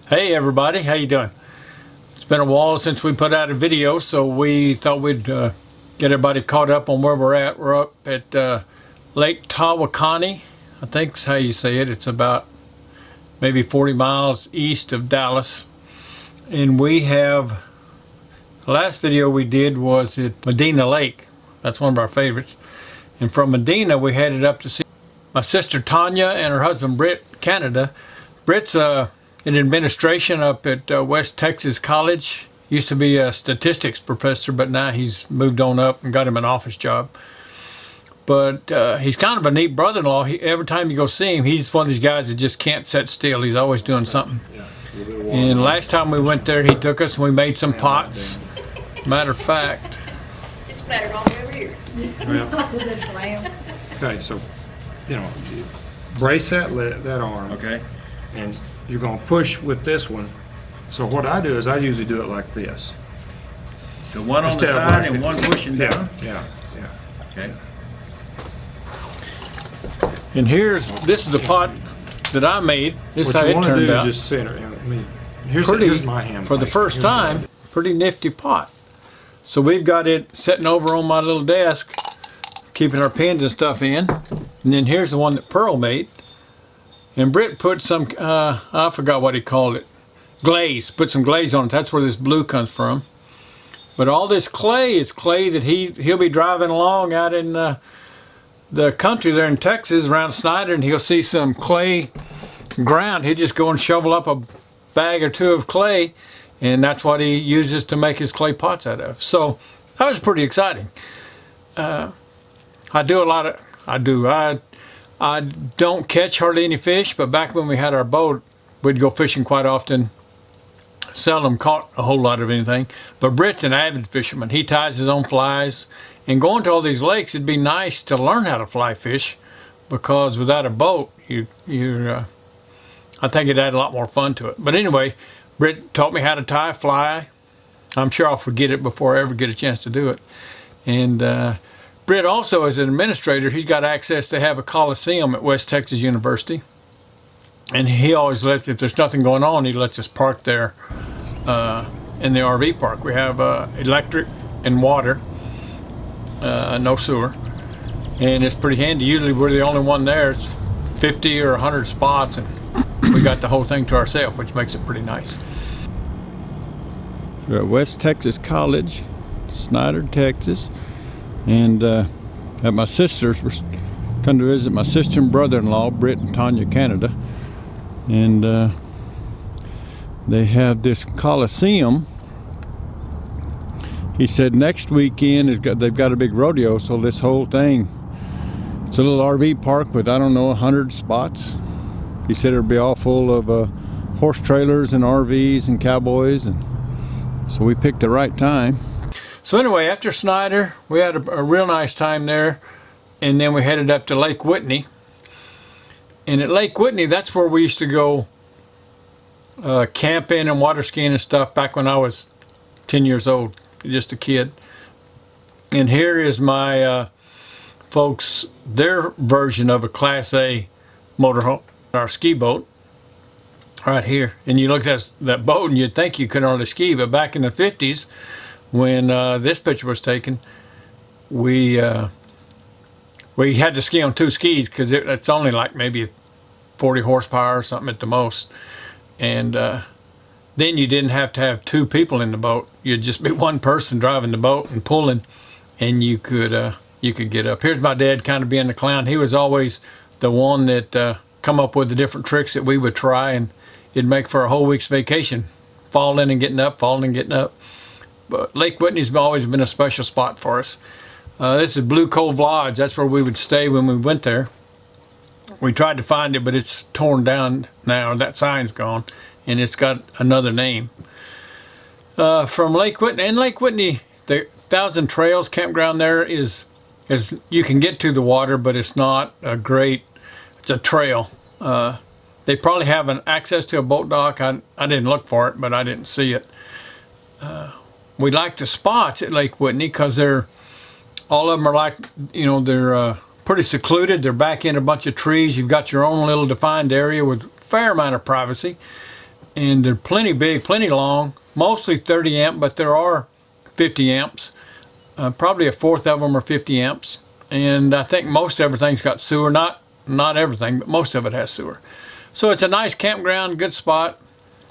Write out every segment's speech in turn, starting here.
Hey everybody, how you doing? It's been a while since we put out a video, so we thought we'd get everybody caught up on where we're at. We're up at Lake Tawakoni, I think is how you say it. It's about maybe 40 miles east of Dallas. And we have, the last video we did was at Medina Lake. That's one of our favorites. And from Medina we headed up to see my sister Tanya and her husband Britt, Canada. Britt's in administration up at West Texas College. Used to be a statistics professor, but now he's moved on up and got him an office job. But he's kind of a neat brother-in-law. Every time you go see him, he's one of these guys that just can't sit still. He's always doing something. And last time we went there, he took us and we made some pots. Matter of fact, It's better all the way over here. Well, okay, so, you brace that arm. okay, And you're going to push with this one. So what I do is I usually do it like this. so one on the Instead of side like and one pushing down. Yeah. Okay. And this is the pot that I made. This is how it turned out. Just center. Here's my hand for the plate. first time, pretty nifty pot. So we've got it sitting over on my little desk, keeping our pins and stuff in. And then here's the one that Pearl made. And Britt put some, I forgot what he called it, glaze. Put some glaze on it. That's where this blue comes from. But all this clay is clay that he'll be driving along out in the country there in Texas around Snyder, and he'll see some clay ground. He'll just go and shovel up a bag or two of clay, and that's what he uses to make his clay pots out of. So that was pretty exciting. I don't catch hardly any fish, but back when we had our boat, we'd go fishing quite often. Seldom caught a whole lot of anything. But Britt's an avid fisherman. He ties his own flies. And going to all these lakes, it'd be nice to learn how to fly fish, because without a boat, I think it'd add a lot more fun to it. But anyway, Britt taught me how to tie a fly. I'm sure I'll forget it before I ever get a chance to do it. And Britt also, as an administrator, he's got access to have a coliseum at West Texas University. And he always lets, if there's nothing going on, he lets us park there in the RV park. We have electric and water, no sewer. And it's pretty handy. Usually we're the only one there. It's 50 or 100 spots, and we got the whole thing to ourselves, which makes it pretty nice. We're at West Texas College, Snyder, Texas. And at my sister's, we're come to visit my sister and brother-in-law, Britt and Tanya, Canada. And they have this coliseum. He said next weekend they've got a big rodeo, so this whole thing, it's a little RV park with, I don't know, 100 spots. He said it'll be all full of horse trailers and RVs and cowboys, and so we picked the right time. So anyway, after Snyder, we had a real nice time there, and then we headed up to Lake Whitney. And at Lake Whitney, that's where we used to go camping and water skiing and stuff back when I was 10 years old, just a kid. And here is my folks, their version of a Class A motorhome, our ski boat, right here. And you look at that boat and you'd think you could hardly ski, but back in the 50s, when this picture was taken, we had to ski on 2 skis, because it's only like maybe 40 horsepower or something at the most. And then you didn't have to have 2 people in the boat. You'd just be one person driving the boat and pulling, and you could get up. Here's my dad kind of being the clown. He was always the one that come up with the different tricks that we would try, and it'd make for a whole week's vacation, falling and getting up, falling and getting up. But Lake Whitney's always been a special spot for us. This is Blue Cove Lodge. That's where we would stay when we went there. We tried to find it, but it's torn down now. That sign's gone, and it's got another name. From Lake Whitney, and Lake Whitney, the Thousand Trails campground there is you can get to the water, but it's not a great. It's a trail. They probably have an access to a boat dock. I didn't look for it, but I didn't see it. We like the spots at Lake Whitney because all of them are like, they're pretty secluded. They're back in a bunch of trees. You've got your own little defined area with a fair amount of privacy. and they're plenty big, plenty long, mostly 30 amp, but there are 50 amps. Probably a fourth of them are 50 amps. And I think most everything's got sewer, not everything, but most of it has sewer. So it's a nice campground, good spot.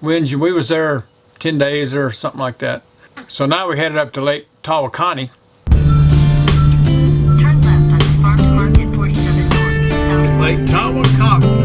We was there 10 days or something like that. So now we headed up to Lake Tawakoni. Turn left on Farm to Market 47 North, Lake southwest. Tawakoni.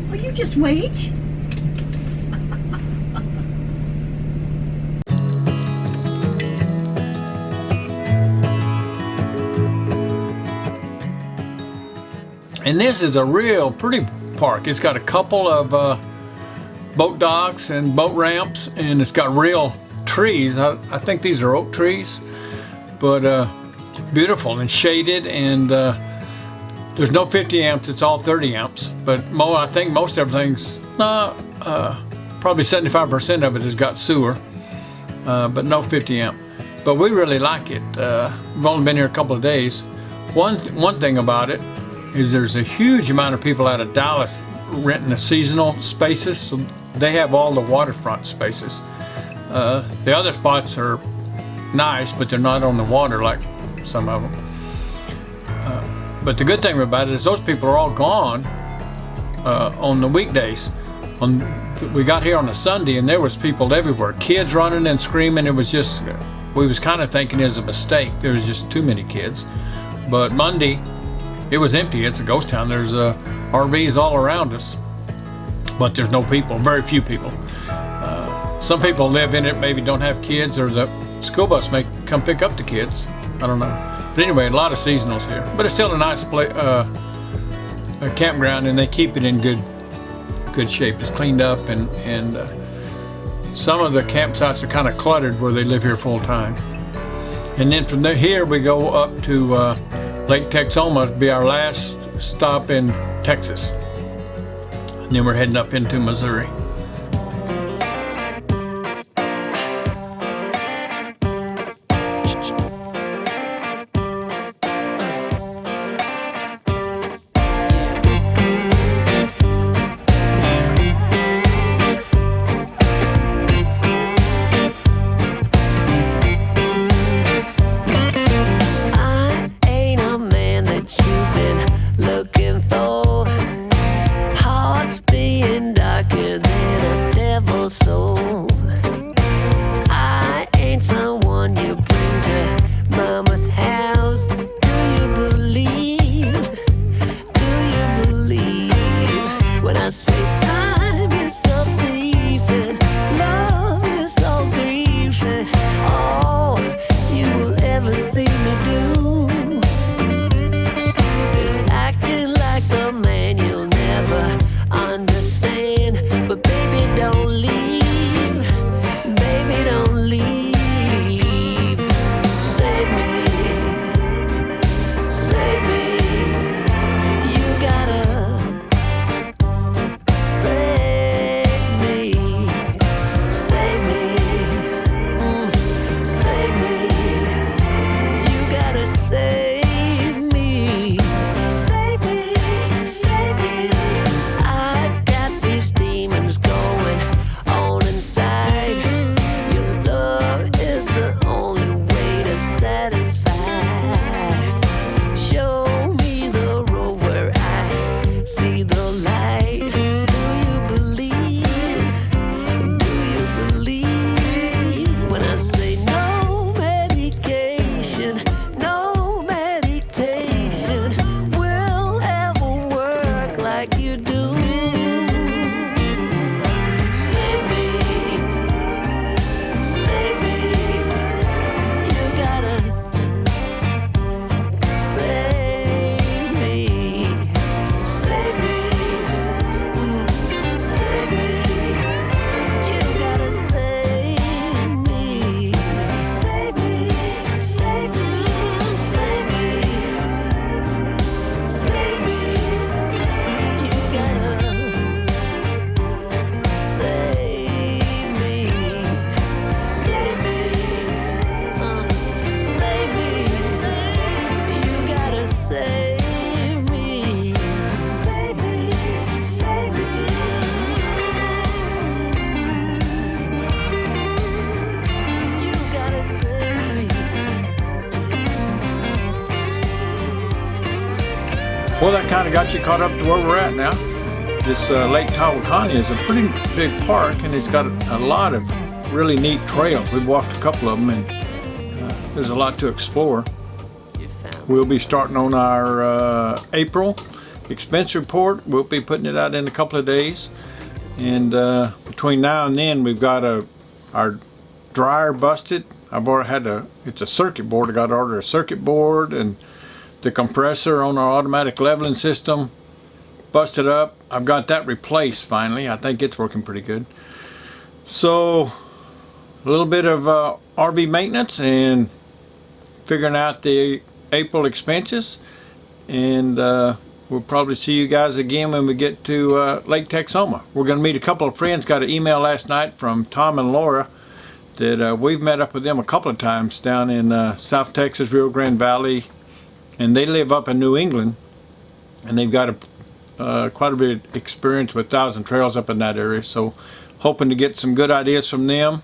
Will you just wait? And this is a real pretty park. It's got a couple of boat docks and boat ramps, and it's got real trees. I think these are oak trees, but beautiful and shaded, and there's no 50 amps, it's all 30 amps. But I think most everything's, probably 75% of it has got sewer, but no 50 amp. But we really like it. We've only been here a couple of days. One thing about it is there's a huge amount of people out of Dallas renting the seasonal spaces, so they have all the waterfront spaces. The other spots are nice, but they're not on the water like some of them. But the good thing about it is those people are all gone on the weekdays. We got here on a Sunday and there was people everywhere, kids running and screaming. It was just, we was kind of thinking it was a mistake. There was just too many kids. But Monday, it was empty. It's a ghost town. There's RVs all around us, but there's no people, very few people. Some people live in it, maybe don't have kids, or the school bus may come pick up the kids. I don't know. But anyway, a lot of seasonals here. But it's still a nice a campground, and they keep it in good shape. It's cleaned up, and some of the campsites are kind of cluttered where they live here full time. And then from here we go up to Lake Texoma to be our last stop in Texas. And then we're heading up into Missouri. Looking for hearts being darker than Well, that kind of got you caught up to where we're at now. This Lake Tawakoni is a pretty big park, and it's got a lot of really neat trails. We've walked a couple of them, and there's a lot to explore. We'll be starting on our April expense report. We'll be putting it out in a couple of days, and between now and then we've got our dryer busted. I've already had it's a circuit board. I got to order a circuit board, and the compressor on our automatic leveling system busted up. I've got that replaced finally. I think it's working pretty good. So a little bit of RV maintenance and figuring out the April expenses, and we'll probably see you guys again when we get to Lake Texoma. We're going to meet a couple of friends. Got an email last night from Tom and Laura that we've met up with them a couple of times down in South Texas, Rio Grande Valley, and they live up in New England, and they've got quite a bit of experience with Thousand Trails up in that area. So hoping to get some good ideas from them.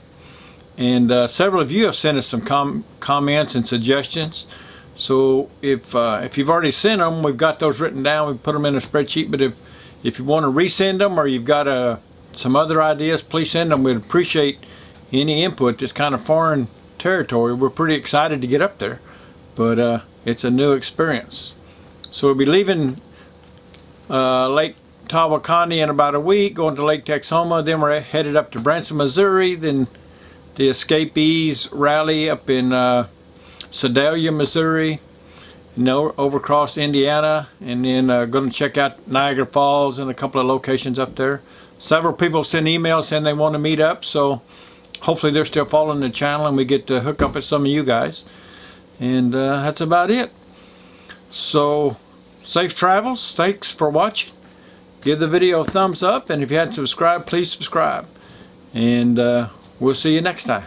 And several of you have sent us some comments and suggestions. So if you've already sent them, we've got those written down. We put them in a spreadsheet. But if you want to resend them, or you've got some other ideas, please send them. We'd appreciate any input. This kind of foreign territory, we're pretty excited to get up there, but it's a new experience. So we'll be leaving Lake Tawakoni in about a week, going to Lake Texoma. Then we're headed up to Branson, Missouri. Then the escapees rally up in Sedalia, Missouri, over across Indiana, and then going to check out Niagara Falls and a couple of locations up there. Several people send emails saying they want to meet up, so hopefully they're still following the channel and we get to hook up with some of you guys. And that's about it. So safe travels. Thanks for watching. Give the video a thumbs up, and if you hadn't subscribed, please subscribe. And we'll see you next time.